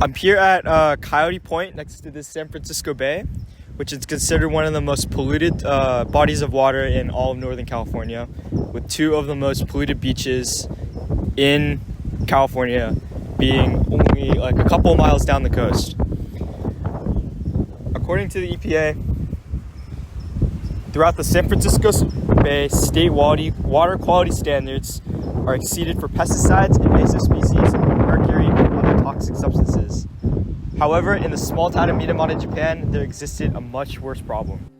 I'm here at Coyote Point next to the San Francisco Bay, which is considered one of the most polluted bodies of water in all of Northern California, with two of the most polluted beaches in California being only like a couple of miles down the coast. According to the EPA, throughout the San Francisco Bay, state water quality standards are exceeded for pesticides, invasive species, mercury, and other toxic substances. However, in the small town of Minamata, Japan, there existed a much worse problem.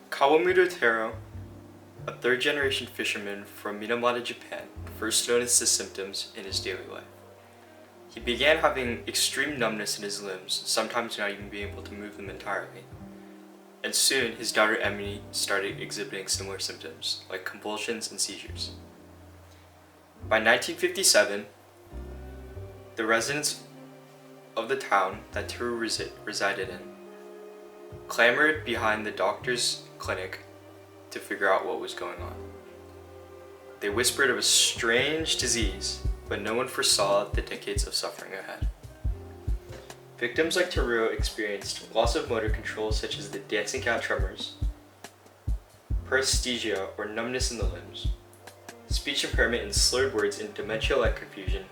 Kawamura Taro, a third-generation fisherman from Minamata, Japan, first noticed the symptoms in his daily life. He began having extreme numbness in his limbs, sometimes not even being able to move them entirely. And soon, his daughter Emily started exhibiting similar symptoms, like convulsions and seizures. By 1957, the residents of the town that Teru resided in clamored behind the doctor's clinic to figure out what was going on. They whispered of a strange disease, but no one foresaw the decades of suffering ahead. Victims like Teru experienced loss of motor control such as the dancing cat tremors, paresthesia or numbness in the limbs, speech impairment and slurred words and dementia-like confusion,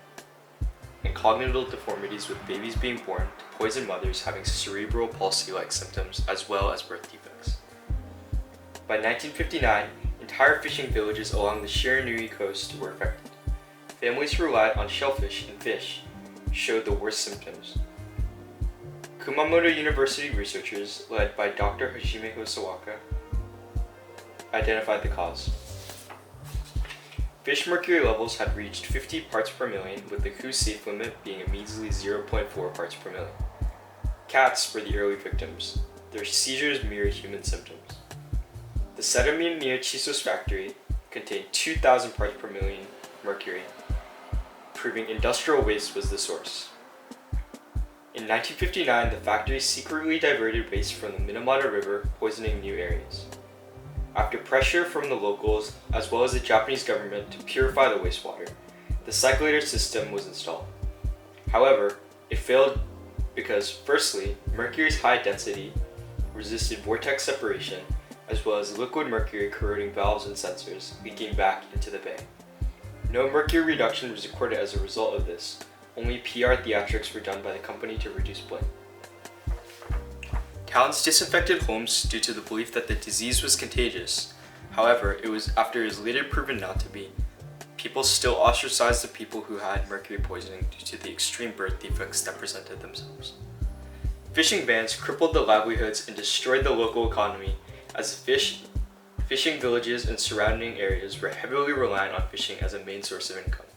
and cognitive deformities with babies being born to poisoned mothers having cerebral palsy-like symptoms as well as birth defects. By 1959, entire fishing villages along the Shiranui coast were affected. Families who relied on shellfish and fish showed the worst symptoms. Kumamoto University researchers, led by Dr. Hajime Hosawaka, identified the cause. Fish mercury levels had reached 50 parts per million, with the WHO safe limit being a measly 0.4 parts per million. Cats were the early victims. Their seizures mirrored human symptoms. The settlement near Chiso's factory contained 2,000 parts per million mercury, proving industrial waste was the source. In 1959, the factory secretly diverted waste from the Minamata River, poisoning new areas. After pressure from the locals, as well as the Japanese government to purify the wastewater, the cyclator system was installed. However, it failed because, firstly, mercury's high density resisted vortex separation, as well as liquid mercury corroding valves and sensors, leaking back into the bay. No mercury reduction was recorded as a result of this. Only PR theatrics were done by the company to reduce blame. Towns disinfected homes due to the belief that the disease was contagious. However, it was later proven not to be. People still ostracized the people who had mercury poisoning due to the extreme birth defects that presented themselves. Fishing bans crippled the livelihoods and destroyed the local economy, as fishing villages and surrounding areas were heavily reliant on fishing as a main source of income.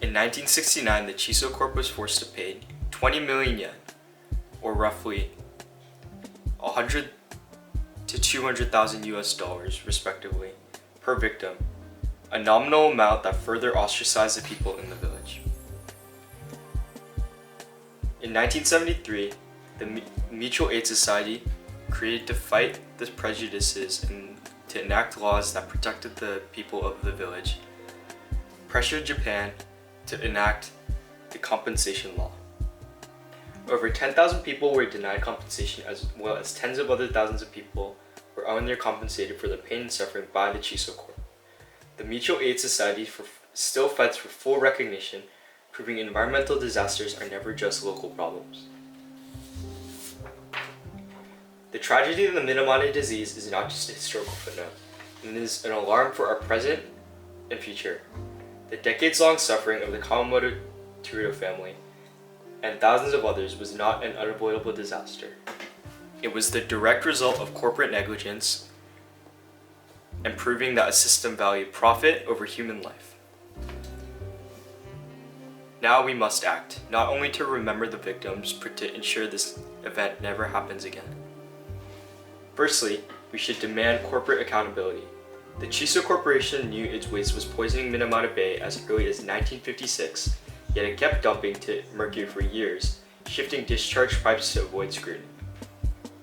In 1969, the Chiso Corp was forced to pay 20 million yen, or roughly 100 to 200,000 US dollars, respectively, per victim, a nominal amount that further ostracized the people in the village. In 1973, the Mutual Aid Society created to fight the prejudices and to enact laws that protected the people of the village, pressured Japan to enact the compensation law. Over 10,000 people were denied compensation, as well as tens of other thousands of people were undercompensated for the pain and suffering by the Chiso Corp. The Mutual Aid Society still fights for full recognition, proving environmental disasters are never just local problems. The tragedy of the Minamata disease is not just a historical footnote, it is an alarm for our present and future. The decades-long suffering of the Kawamoto Terudo family and thousands of others was not an unavoidable disaster. It was the direct result of corporate negligence and proving that a system valued profit over human life. Now we must act, not only to remember the victims, but to ensure this event never happens again. Firstly, we should demand corporate accountability. The Chiso Corporation knew its waste was poisoning Minamata Bay as early as 1956, yet it kept dumping mercury for years, shifting discharge pipes to avoid scrutiny.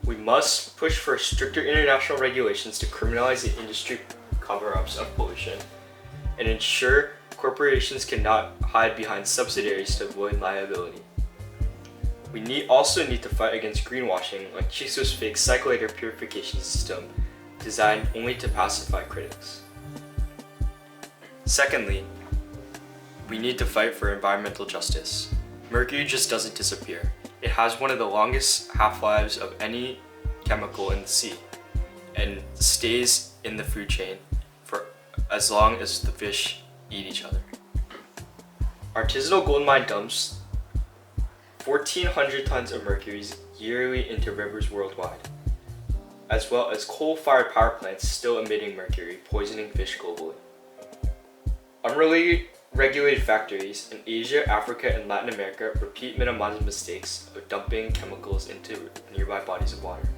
We must push for stricter international regulations to criminalize the industry cover-ups of pollution and ensure corporations cannot hide behind subsidiaries to avoid liability. We also need to fight against greenwashing, like Chiso's fake cyclator purification system designed only to pacify critics. Secondly, we need to fight for environmental justice. Mercury just doesn't disappear. It has one of the longest half-lives of any chemical in the sea and stays in the food chain for as long as the fish eat each other. Artisanal gold mine dumps 1,400 tons of mercury yearly into rivers worldwide, as well as coal-fired power plants still emitting mercury, poisoning fish globally. Unregulated factories in Asia, Africa, and Latin America repeat minamata mistakes of dumping chemicals into nearby bodies of water.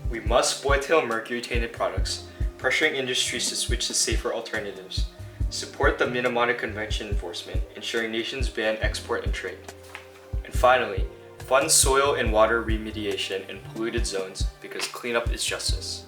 We must boil mercury-tainted products, pressuring industries to switch to safer alternatives, support the Minamata Convention enforcement, ensuring nations ban export and trade. And finally, fund soil and water remediation in polluted zones because cleanup is justice.